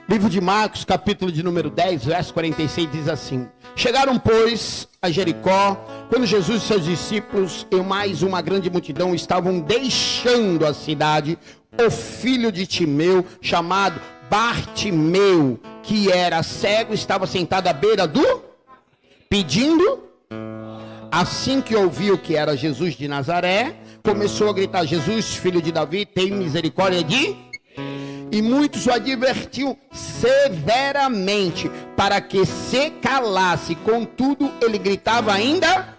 Livro de Marcos, capítulo de número 10, verso 46, diz assim: Chegaram, pois, a Jericó, quando Jesus e seus discípulos e mais uma grande multidão estavam deixando a cidade, o filho de Timeu, chamado Bartimeu, que era cego, estava sentado à beira do pedindo. Assim que ouviu que era Jesus de Nazaré, começou a gritar: Jesus, filho de Davi, tem misericórdia de... E muitos o advertiam severamente para que se calasse. Contudo, ele gritava ainda,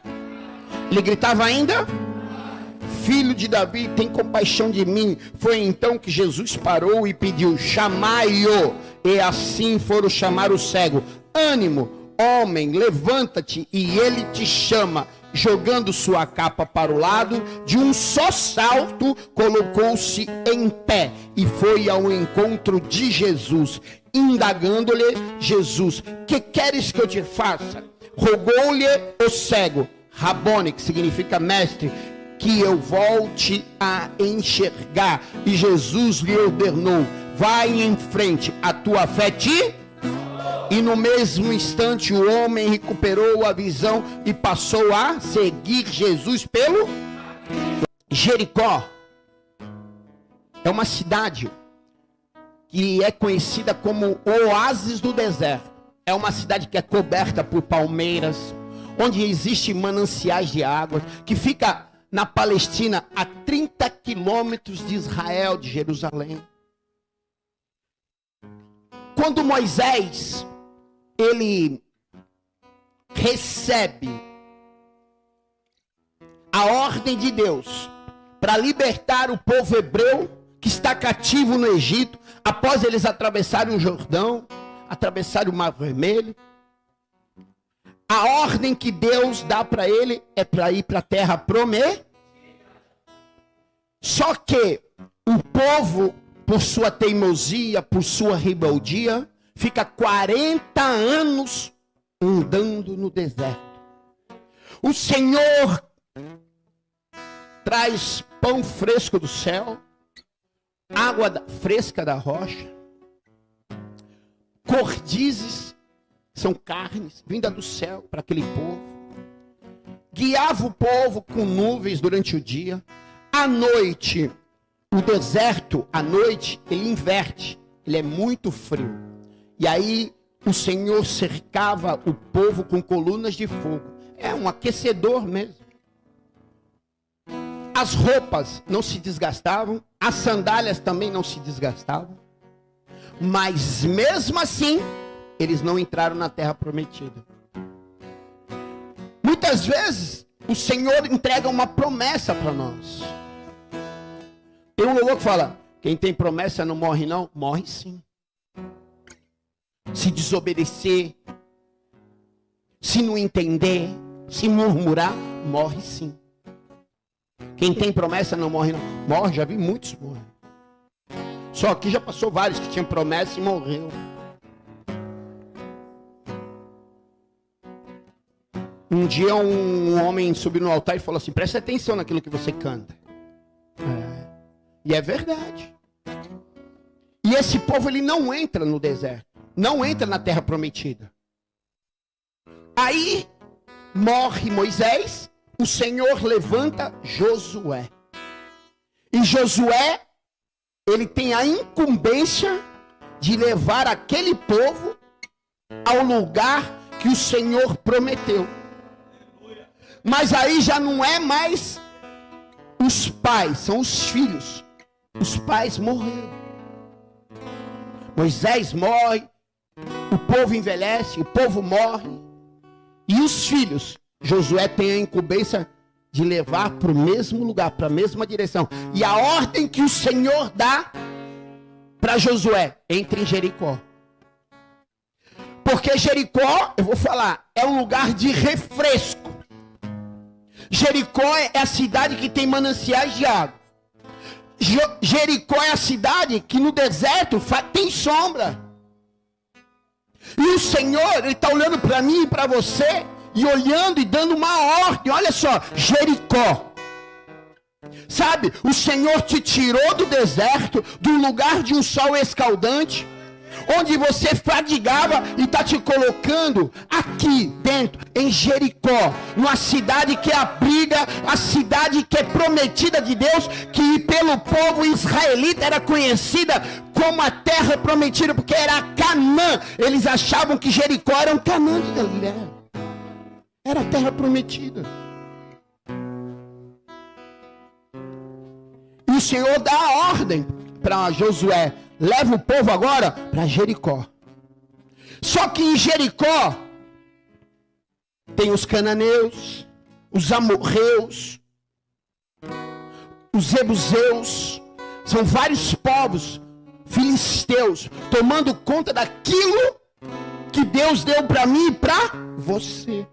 Filho de Davi, tem compaixão de mim. Foi então que Jesus parou e pediu: chamai-o. E assim foram chamar o cego. Ânimo, homem, levanta-te, e ele te chama. Jogando sua capa para o lado, de um só salto, colocou-se em pé e foi ao encontro de Jesus. Indagando-lhe Jesus: que queres que eu te faça? Rogou-lhe o cego, Rabone, que significa mestre, que eu volte a enxergar. E Jesus lhe ordenou: vai em frente, a tua fé te... E no mesmo instante o homem recuperou a visão e passou a seguir Jesus pelo... Jericó é uma cidade que é conhecida como o oásis do deserto. É uma cidade que é coberta por palmeiras, onde existem mananciais de água, que fica na Palestina, a 30 quilômetros de Israel, de Jerusalém. Quando Moisés, ele recebe a ordem de Deus para libertar o povo hebreu que está cativo no Egito, após eles atravessarem o Jordão, atravessarem o Mar Vermelho, a ordem que Deus dá para ele é para ir para a terra prometida. Só que o povo, por sua teimosia, por sua rebeldia, fica 40 anos andando no deserto. O Senhor traz pão fresco do céu, água fresca da rocha, cordizes, são carnes, vinda do céu para aquele povo. Guiava o povo com nuvens durante o dia. À noite, o deserto, à noite, ele inverte, ele é muito frio. E aí o Senhor cercava o povo com colunas de fogo. É um aquecedor mesmo. As roupas não se desgastavam, as sandálias também não se desgastavam. Mas mesmo assim, eles não entraram na terra prometida. Muitas vezes, o Senhor entrega uma promessa para nós. Tem um louco que fala: quem tem promessa não morre não? Morre sim. Se desobedecer, se não entender, se murmurar, morre sim. Quem tem promessa não morre não. Morre, já vi muitos morrer. Só aqui já passou vários que tinham promessa e morreu. Um dia um homem subiu no altar e falou assim: presta atenção naquilo que você canta. E é verdade. E esse povo, ele não entra no deserto, não entra na terra prometida. Aí morre Moisés, o Senhor levanta Josué. E Josué, ele tem a incumbência de levar aquele povo ao lugar que o Senhor prometeu. Mas aí já não é mais os pais, são os filhos. Os pais morreram. Moisés morre, o povo envelhece, o povo morre. E os filhos, Josué tem a incumbência de levar para o mesmo lugar, para a mesma direção. E a ordem que o Senhor dá para Josué: entre em Jericó. Porque Jericó, eu vou falar, é um lugar de refresco. Jericó é a cidade que tem mananciais de água. Jericó é a cidade que no deserto tem sombra. E o Senhor, Ele está olhando para mim e para você, e olhando e dando uma ordem. Olha só, Jericó. Sabe, o Senhor te tirou do deserto, do lugar de um sol escaldante, onde você fadigava, e está te colocando aqui dentro, em Jericó, numa cidade que abriga, a cidade que é prometida de Deus, que pelo povo israelita era conhecida como a terra prometida, porque era Canaã. Eles achavam que Jericó era um Canaã de Galileia, era a terra prometida. E o Senhor dá a ordem para Josué: leva o povo agora para Jericó. Só que em Jericó tem os cananeus, os amorreus, os jebuseus, são vários povos filisteus tomando conta daquilo que Deus deu para mim e para você.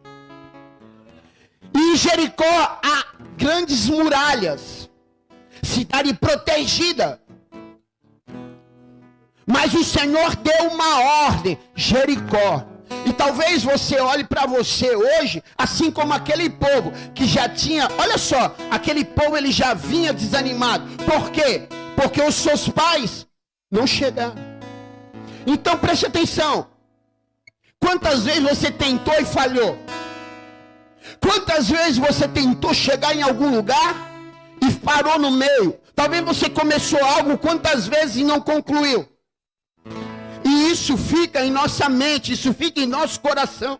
E em Jericó há grandes muralhas, cidade protegida. Mas o Senhor deu uma ordem: Jericó. E talvez você olhe para você hoje, assim como aquele povo que já tinha, olha só, aquele povo ele já vinha desanimado. Por quê? Porque os seus pais não chegaram. Então preste atenção. Quantas vezes você tentou e falhou? Quantas vezes você tentou chegar em algum lugar e parou no meio? Talvez você começou algo quantas vezes e não concluiu. E isso fica em nossa mente, isso fica em nosso coração.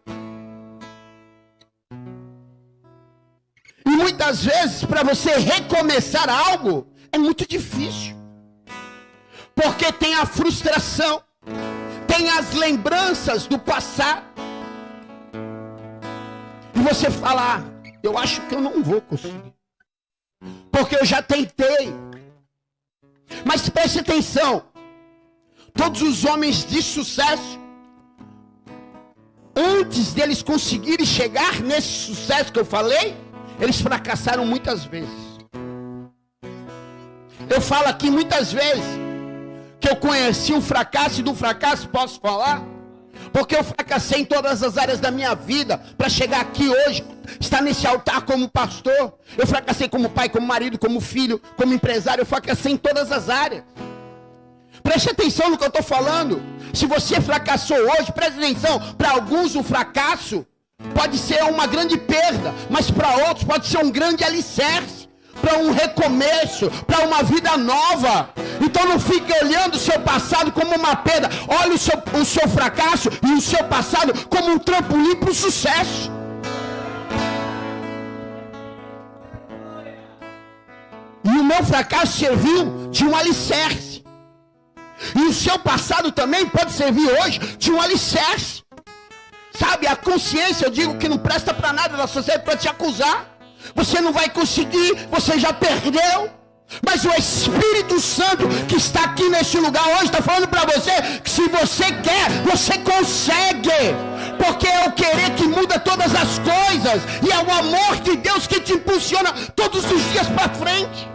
E muitas vezes, para você recomeçar algo, é muito difícil. Porque tem a frustração, tem as lembranças do passado. E você fala: eu acho que eu não vou conseguir, porque eu já tentei. Mas preste atenção. Todos os homens de sucesso, antes deles conseguirem chegar nesse sucesso que eu falei, eles fracassaram muitas vezes. Eu falo aqui muitas vezes que eu conheci o fracasso, e do fracasso posso falar, porque eu fracassei em todas as áreas da minha vida para chegar aqui hoje, estar nesse altar como pastor. Eu fracassei como pai, como marido, como filho, como empresário. Eu fracassei em todas as áreas. Preste atenção no que eu estou falando. Se você fracassou hoje, preste atenção. Para alguns o fracasso pode ser uma grande perda, mas para outros pode ser um grande alicerce, para um recomeço, para uma vida nova. Então não fique olhando o seu passado como uma perda. Olhe o seu fracasso e o seu passado como um trampolim para o sucesso. E o meu fracasso serviu de um alicerce. E o seu passado também pode servir hoje de um alicerce. Sabe, a consciência, eu digo que não presta para nada na sociedade para te acusar. Você não vai conseguir, você já perdeu. Mas o Espírito Santo que está aqui nesse lugar hoje está falando para você que se você quer, você consegue. Porque é o querer que muda todas as coisas. E é o amor de Deus que te impulsiona todos os dias para frente.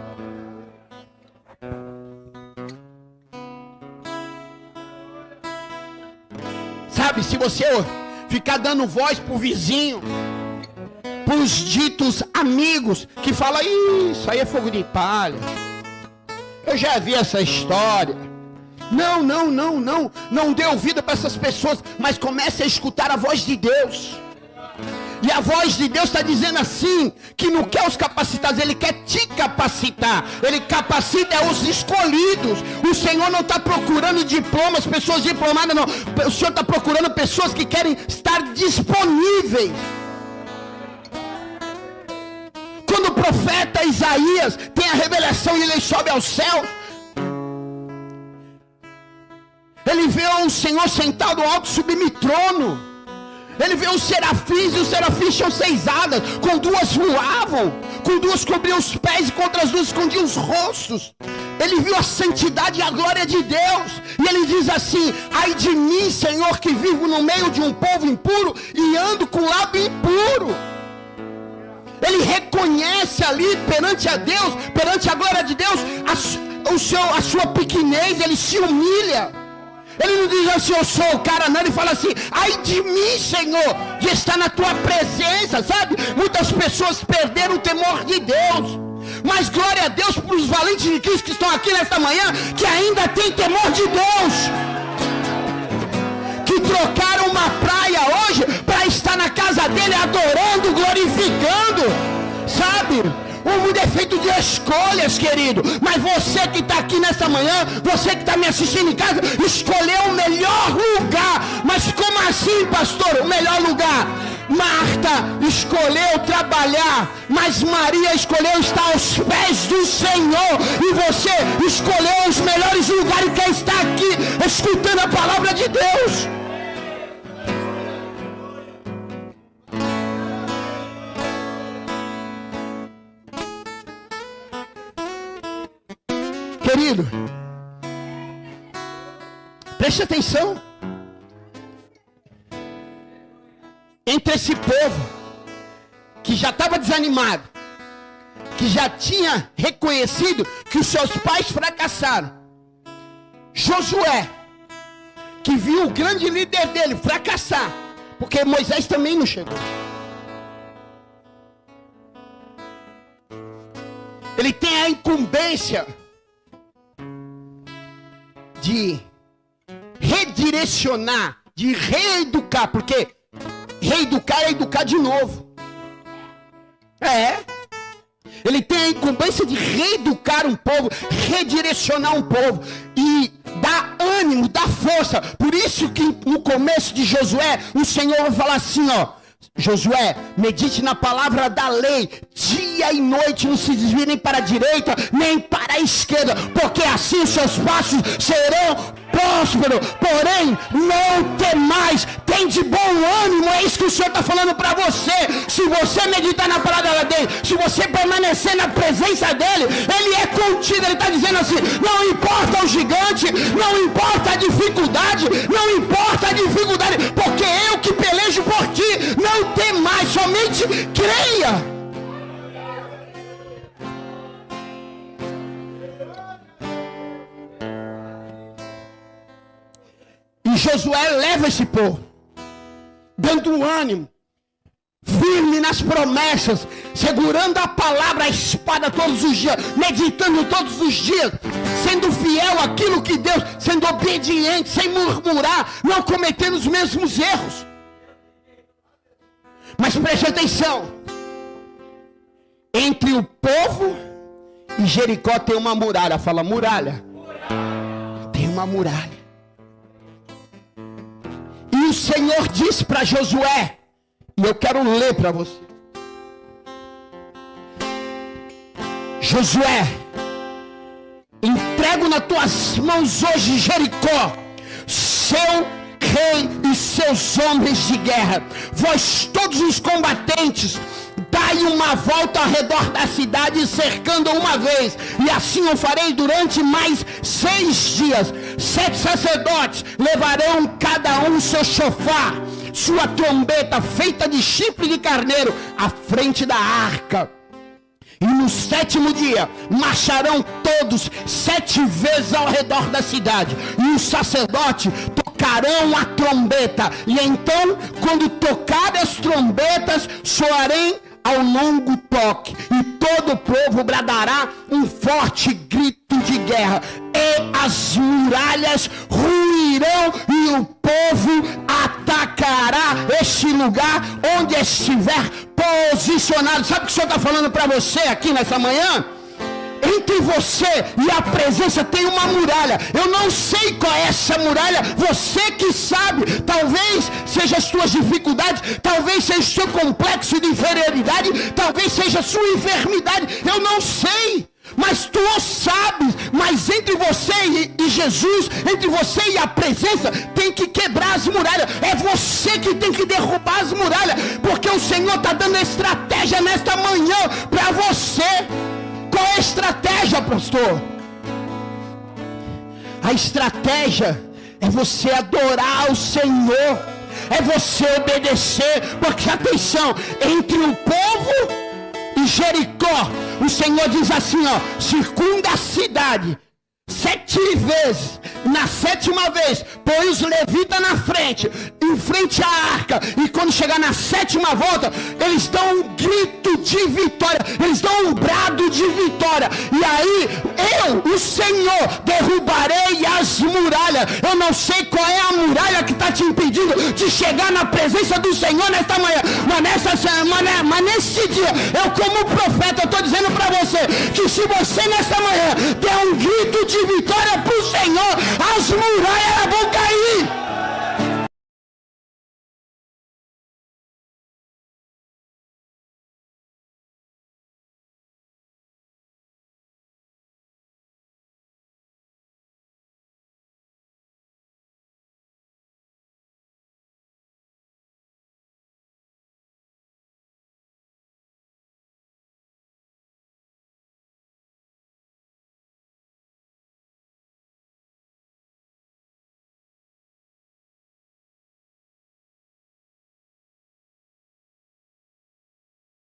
Sabe, se você ficar dando voz pro vizinho, pros ditos amigos que falam: isso aí é fogo de palha, eu já vi essa história. Não dê ouvido para essas pessoas, mas comece a escutar a voz de Deus. E a voz de Deus está dizendo assim, que não quer os capacitados, Ele quer te capacitar. Ele capacita os escolhidos. O Senhor não está procurando diplomas, pessoas diplomadas, não. O Senhor está procurando pessoas que querem estar disponíveis. Quando o profeta Isaías tem a revelação e ele sobe aos céus, ele vê o Senhor sentado ao alto sublime trono. Ele vê os serafins, e os serafins tinham 6 asas, com 2 voavam, com 2 cobriam os pés, e com outras 2 escondiam os rostos. Ele viu a santidade e a glória de Deus, e ele diz assim: ai de mim, Senhor, que vivo no meio de um povo impuro, e ando com lábio impuro. Ele reconhece ali, perante a Deus, perante a glória de Deus, a sua pequenez. Ele se humilha. Ele não diz assim: eu sou o cara, não. Ele fala assim: ai de mim, Senhor, de estar na tua presença. Sabe, muitas pessoas perderam o temor de Deus, mas glória a Deus para os valentes de Cristo que estão aqui nesta manhã, que ainda tem temor de Deus. frutificando, sabe? O mundo é feito de escolhas, querido. Mas você que está aqui nessa manhã, você que está me assistindo em casa, escolheu o melhor lugar. Mas como assim, pastor? O melhor lugar? Marta escolheu trabalhar, mas Maria escolheu estar aos pés do Senhor. E você escolheu os melhores lugares e quer estar aqui escutando a palavra de Deus. Querido, preste atenção. Entre esse povo que já estava desanimado, que já tinha reconhecido que os seus pais fracassaram, Josué, que viu o grande líder dele fracassar, porque Moisés também não chegou. Ele tem a incumbência de redirecionar, de reeducar, porque reeducar é educar de novo. Ele tem a incumbência de reeducar um povo, redirecionar um povo e dar ânimo, dar força. Por isso que no começo de Josué, o Senhor vai falar assim, Josué, medite na palavra da lei, dia e noite, não se desvie nem para a direita, nem para a esquerda, porque assim os seus passos serão prósperos. Porém, não temais, tem de bom ânimo. É isso que o Senhor está falando para você. Se você meditar na palavra dele, se você permanecer na presença dele, ele é contido. Ele está dizendo assim, não importa o gigante, não importa a dificuldade, não importa a dificuldade, porque eu que pelejo por ti. Não temais, somente creia. E Josué leva esse povo, dando um ânimo, firme nas promessas, segurando a palavra, a espada todos os dias, meditando todos os dias, sendo fiel àquilo que Deus, sendo obediente, sem murmurar, não cometendo os mesmos erros. Mas preste atenção, entre o povo e Jericó tem uma muralha. Fala muralha. Tem uma muralha. E o Senhor disse para Josué, e eu quero ler para você. Josué, entrego nas tuas mãos hoje Jericó, seu rei e seus homens de guerra. Vós todos os combatentes, dai uma volta ao redor da cidade, cercando uma vez, e assim eu farei durante mais 6 dias. 7 sacerdotes levarão cada um seu chofar, sua trombeta feita de chifre de carneiro, à frente da arca. E no 7º dia marcharão todos 7 vezes ao redor da cidade, e os sacerdotes tocarão a trombeta. E então, quando tocarem as trombetas, soarem ao longo toque, e todo o povo bradará um forte grito de guerra, e as muralhas ruirão, e o povo atacará este lugar onde estiver posicionado. Sabe o que o Senhor está falando para você aqui nessa manhã? Entre você e a presença tem uma muralha. Eu não sei qual é essa muralha, você que sabe. Talvez seja as suas dificuldades, talvez seja o seu complexo de inferioridade, talvez seja a sua enfermidade, eu não sei. Mas tu sabes. Mas entre você e Jesus, entre você e a presença, tem que quebrar as muralhas. É você que tem que derrubar as muralhas, porque o Senhor está dando estratégia nesta manhã para você. Qual é a estratégia, pastor? A estratégia é você adorar o Senhor, é você obedecer. Porque atenção, entre o povo e Jericó, o Senhor diz assim, circunda a cidade 7 vezes. Na 7ª vez, põe os levitas na frente, em frente à arca, e quando chegar na 7ª volta, eles dão um grito de vitória, eles dão um brado de vitória. E aí, eu, o Senhor, derrubarei as muralhas. Eu não sei qual é a muralha que está te impedindo de chegar na presença do Senhor nesta manhã, mas nesse dia, eu como profeta, eu estou dizendo para você, que se você nesta manhã der um grito de vitória para o Senhor, as muralhas vão cair.